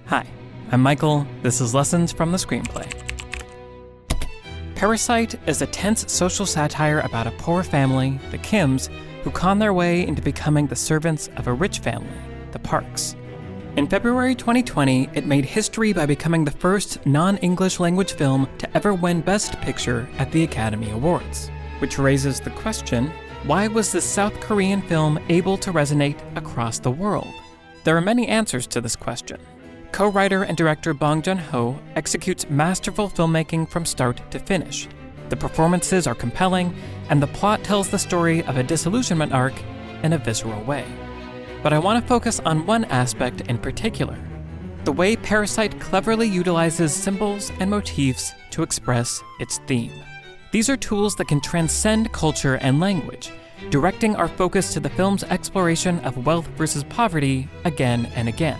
Hi, I'm Michael. This is Lessons from the Screenplay. Parasite is a tense social satire about a poor family, the Kims, who con their way into becoming the servants of a rich family, the Parks. In February 2020, it made history by becoming the first non-English language film to ever win Best Picture at the Academy Awards, which raises the question, why was this South Korean film able to resonate across the world? There are many answers to this question. Co-writer and director Bong Joon-ho executes masterful filmmaking from start to finish. The performances are compelling, and the plot tells the story of a disillusionment arc in a visceral way. But I want to focus on one aspect in particular, the way Parasite cleverly utilizes symbols and motifs to express its theme. These are tools that can transcend culture and language, directing our focus to the film's exploration of wealth versus poverty again and again.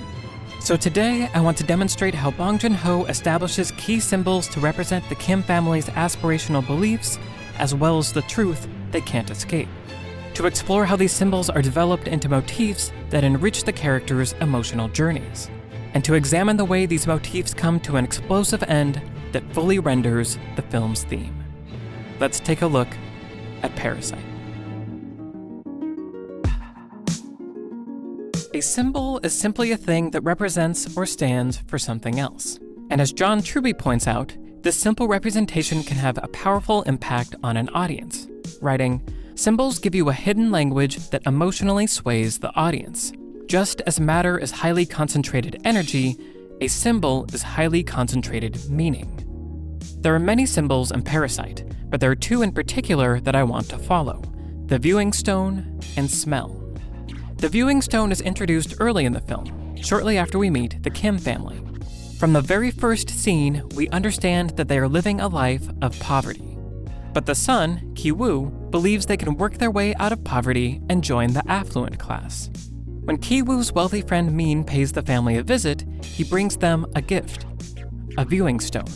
So today, I want to demonstrate how Bong Joon-ho establishes key symbols to represent the Kim family's aspirational beliefs, as well as the truth they can't escape. To explore how these symbols are developed into motifs that enrich the characters' emotional journeys. And to examine the way these motifs come to an explosive end that fully renders the film's theme. Let's take a look at Parasite. A symbol is simply a thing that represents or stands for something else. And as John Truby points out, this simple representation can have a powerful impact on an audience, writing, "Symbols give you a hidden language that emotionally sways the audience. Just as matter is highly concentrated energy, a symbol is highly concentrated meaning." There are many symbols in Parasite, but there are two in particular that I want to follow: the viewing stone and smell. The viewing stone is introduced early in the film, shortly after we meet the Kim family. From the very first scene, we understand that they are living a life of poverty. But the son, Ki-woo, believes they can work their way out of poverty and join the affluent class. When Ki-woo's wealthy friend Min pays the family a visit, he brings them a gift, a viewing stone.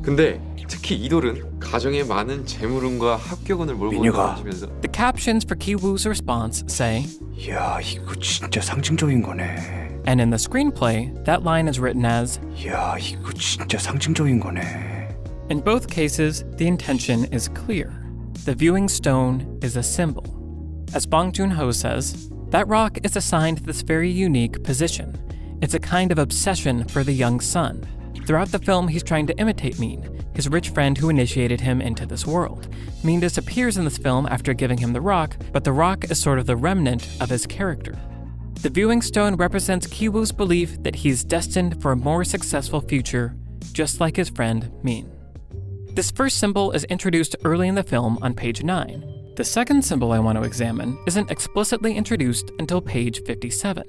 근데 특히 이돌은 가정에 많은 재물운과 합격운을 몰고 다니면서 The captions for Ki-woo's response say, 야, 이거 진짜 상징적인 거네. and in the screenplay, that line is written as, 야, 이거 진짜 상징적인 거네. In both cases, the intention is clear. The viewing stone is a symbol. As Bong Joon-ho says, that rock is assigned this very unique position. It's a kind of obsession for the young son. Throughout the film, he's trying to imitate Min, his rich friend who initiated him into this world. Min disappears in this film after giving him the rock, but the rock is sort of the remnant of his character. The viewing stone represents Ki-woo's belief that he's destined for a more successful future, just like his friend Min. This first symbol is introduced early in the film on page 9. The second symbol I want to examine isn't explicitly introduced until page 57.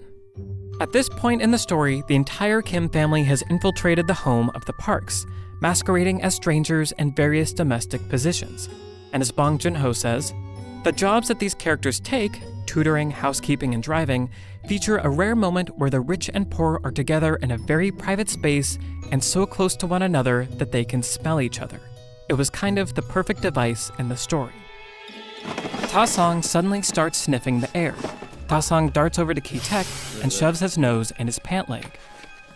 At this point in the story, the entire Kim family has infiltrated the home of the Parks, masquerading as strangers in various domestic positions. And as Bong Joon-ho says, the jobs that these characters take, tutoring, housekeeping, and driving, feature a rare moment where the rich and poor are together in a very private space and so close to one another that they can smell each other. It was kind of the perfect device in the story. Ta-song suddenly starts sniffing the air. Ta-song darts over to Ki-taek and shoves his nose in his pant leg.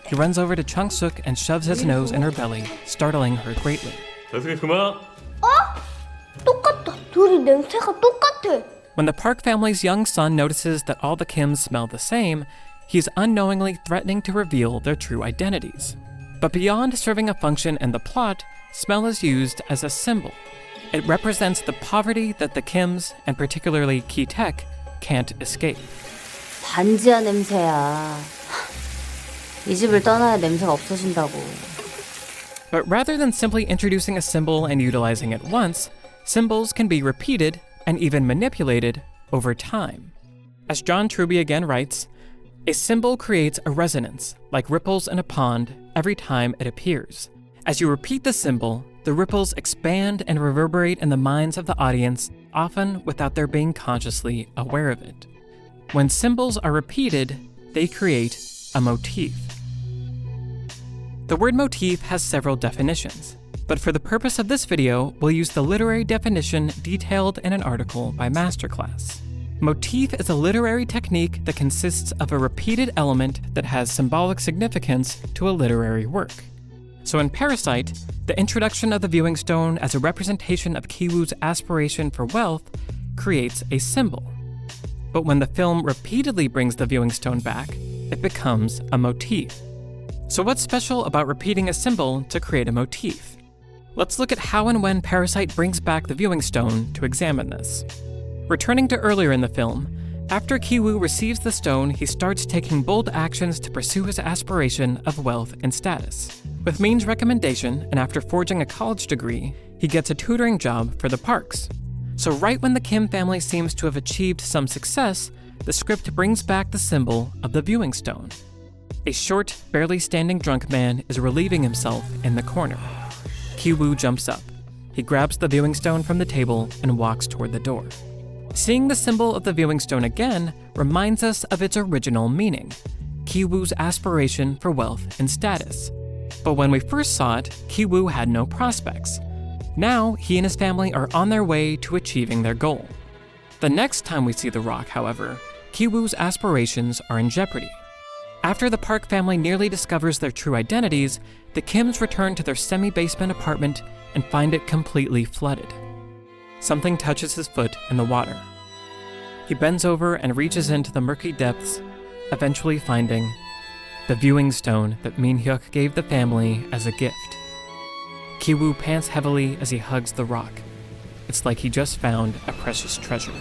He runs over to Chung-suk and shoves his nose in her belly, startling her greatly. 똑같다. 둘이 냄새가 똑같아. When the Park family's young son notices that all the Kims smell the same, he's unknowingly threatening to reveal their true identities. But beyond serving a function in the plot, smell is used as a symbol. It represents the poverty that the Kims, and particularly Ki-taek, can't escape. 반지하 냄새야. 이 집을 떠나야 냄새가 없어진다고. But rather than simply introducing a symbol and utilizing it once, symbols can be repeated and even manipulated over time. As John Truby again writes, a symbol creates a resonance, like ripples in a pond, every time it appears. As you repeat the symbol, the ripples expand and reverberate in the minds of the audience, often without their being consciously aware of it. When symbols are repeated, they create a motif. The word motif has several definitions, but for the purpose of this video, we'll use the literary definition detailed in an article by Masterclass. Motif is a literary technique that consists of a repeated element that has symbolic significance to a literary work. So in Parasite, the introduction of the viewing stone as a representation of Ki-woo's aspiration for wealth creates a symbol. But when the film repeatedly brings the viewing stone back, it becomes a motif. So what's special about repeating a symbol to create a motif? Let's look at how and when Parasite brings back the viewing stone to examine this. Returning to earlier in the film, after Ki-woo receives the stone, he starts taking bold actions to pursue his aspiration of wealth and status. With Min's recommendation, and after forging a college degree, he gets a tutoring job for the Parks. So right when the Kim family seems to have achieved some success, the script brings back the symbol of the viewing stone. A short, barely standing drunk man is relieving himself in the corner. Ki-woo jumps up. He grabs the viewing stone from the table and walks toward the door. Seeing the symbol of the viewing stone again reminds us of its original meaning, Ki-woo's aspiration for wealth and status. But when we first saw it, Ki-woo had no prospects. Now, he and his family are on their way to achieving their goal. The next time we see the Rock, however, Ki-woo's aspirations are in jeopardy. After the Park family nearly discovers their true identities, the Kims return to their semi-basement apartment and find it completely flooded. Something touches his foot in the water. He bends over and reaches into the murky depths, eventually finding the viewing stone that Min-hyuk gave the family as a gift. Ki-woo pants heavily as he hugs the Rock. It's like he just found a precious treasure.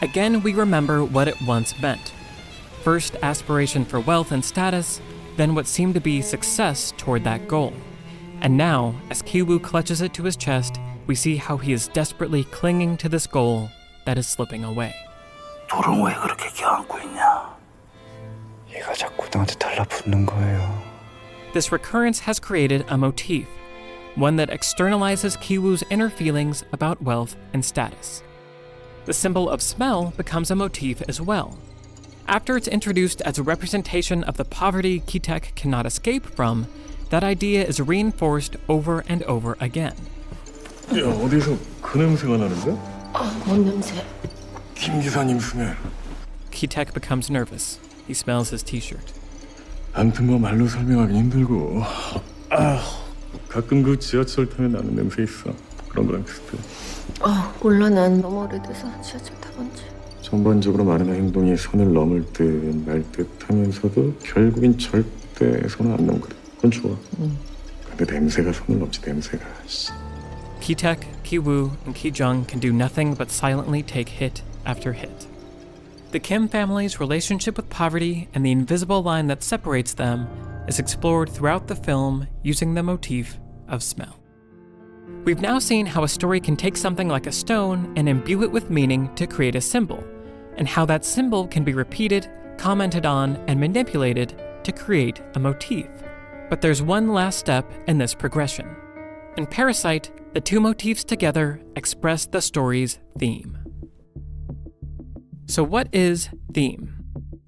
Again, we remember what it once meant. First, aspiration for wealth and status, then what seemed to be success toward that goal. And now, as Ki-woo clutches it to his chest, we see how he is desperately clinging to this goal that is slipping away. 돌은 왜 그렇게 껴안고 있냐? 얘가 자꾸 나한테 달라붙는 거예요. This recurrence has created a motif, one that externalizes Ki-woo's inner feelings about wealth and status. The symbol of smell becomes a motif as well. After it's introduced as a representation of the poverty Ki-taek cannot escape from, that idea is reinforced over and over again. 야, 어디서 그 냄새가 나는데? 뭔 냄새? 김 기사님 스멜. Ki-taek becomes nervous. He smells his t-shirt. 아무튼 뭐 말로 설명하기 힘들고 가끔 그 지하철 타면 나는 냄새 있어. 그런 거랑 비슷해. 몰라, 난 너무 오래돼서 지하철 타본 지. 전반적으로 말이나 행동이 선을 넘을 듯 말 듯 하면서도 결국엔 절대 선을 안 넘거든. 그건 좋아. 근데 냄새가 선을 넘지, 냄새가. Ki-taek, Ki-woo, and Ki-jung can do nothing but silently take hit after hit. The Kim family's relationship with poverty and the invisible line that separates them is explored throughout the film using the motif of smell. We've now seen how a story can take something like a stone and imbue it with meaning to create a symbol, and how that symbol can be repeated, commented on, and manipulated to create a motif. But there's one last step in this progression. In Parasite, the two motifs together express the story's theme. So what is theme?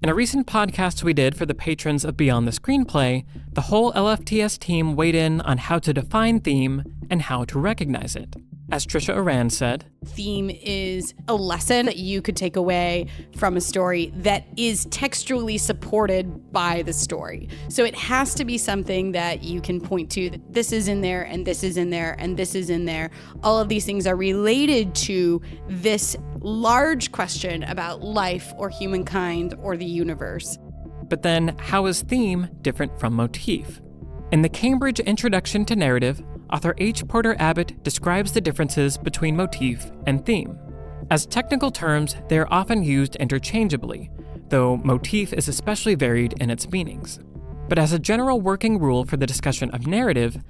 In a recent podcast we did for the patrons of Beyond the Screenplay, the whole LFTS team weighed in on how to define theme and how to recognize it. As Trisha Aran said, theme is a lesson that you could take away from a story that is textually supported by the story. So it has to be something that you can point to. This is in there, and this is in there, and this is in there. All of these things are related to this large question about life or humankind or the universe. But then, how is theme different from motif? In the Cambridge Introduction to Narrative, author H. Porter Abbott describes the differences between motif and theme. As technical terms, they are often used interchangeably, though motif is especially varied in its meanings. But as a general working rule for the discussion of narrative,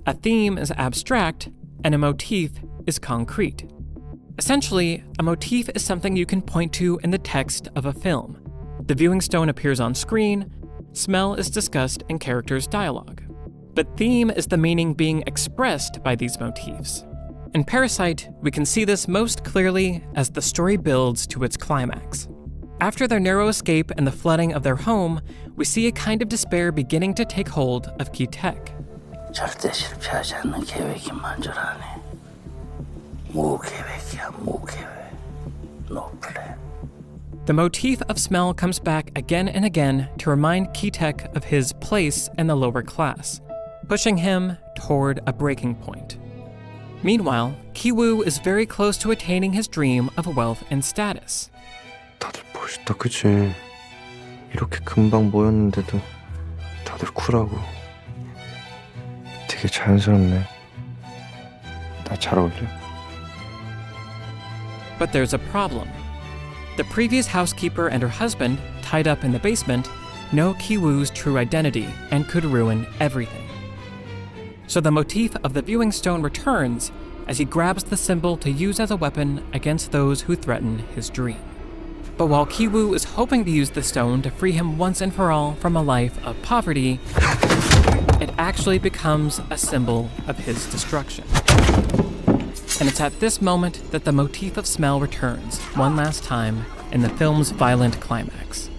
a theme is abstract and a motif is concrete. Essentially, a motif is something you can point to in the text of a film. The viewing stone appears on screen, smell is discussed in characters' dialogue. But theme is the meaning being expressed by these motifs. In Parasite, we can see this most clearly as the story builds to its climax. After their narrow escape and the flooding of their home, we see a kind of despair beginning to take hold of Ki-taek. 절대 실패하지 않는 계획이 만들어내. 무계획이야, 무계획. No plan. The motif of smell comes back again and again to remind Ki-taek of his place in the lower class, pushing him toward a breaking point. Meanwhile, Ki-woo is very close to attaining his dream of wealth and status. 다들 멋있다, 그치? 이렇게 금방 모였는데도 다들 쿨하고 되게 자연스럽네. 나 잘 어울려. But there's a problem. The previous housekeeper and her husband, tied up in the basement, know Ki-woo's true identity and could ruin everything. So the motif of the viewing stone returns as he grabs the symbol to use as a weapon against those who threaten his dream. But while Ki-woo is hoping to use the stone to free him once and for all from a life of poverty, it actually becomes a symbol of his destruction. And it's at this moment that the motif of smell returns one last time in the film's violent climax.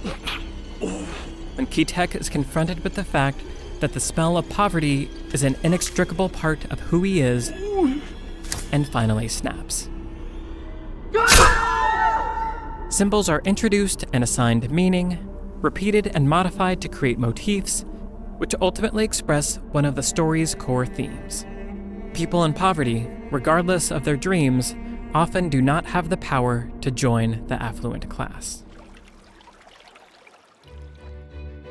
When Ki-taek is confronted with the fact that the smell of poverty is an inextricable part of who he is, and finally snaps. Symbols are introduced and assigned meaning, repeated and modified to create motifs, which ultimately express one of the story's core themes. People in poverty, regardless of their dreams, often do not have the power to join the affluent class.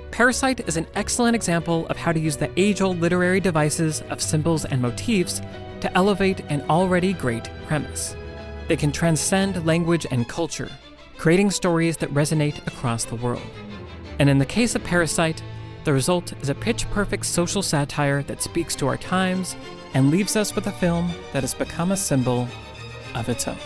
Parasite is an excellent example of how to use the age-old literary devices of symbols and motifs to elevate an already great premise. They can transcend language and culture, creating stories that resonate across the world. And in the case of Parasite, the result is a pitch-perfect social satire that speaks to our times and leaves us with a film that has become a symbol of its own.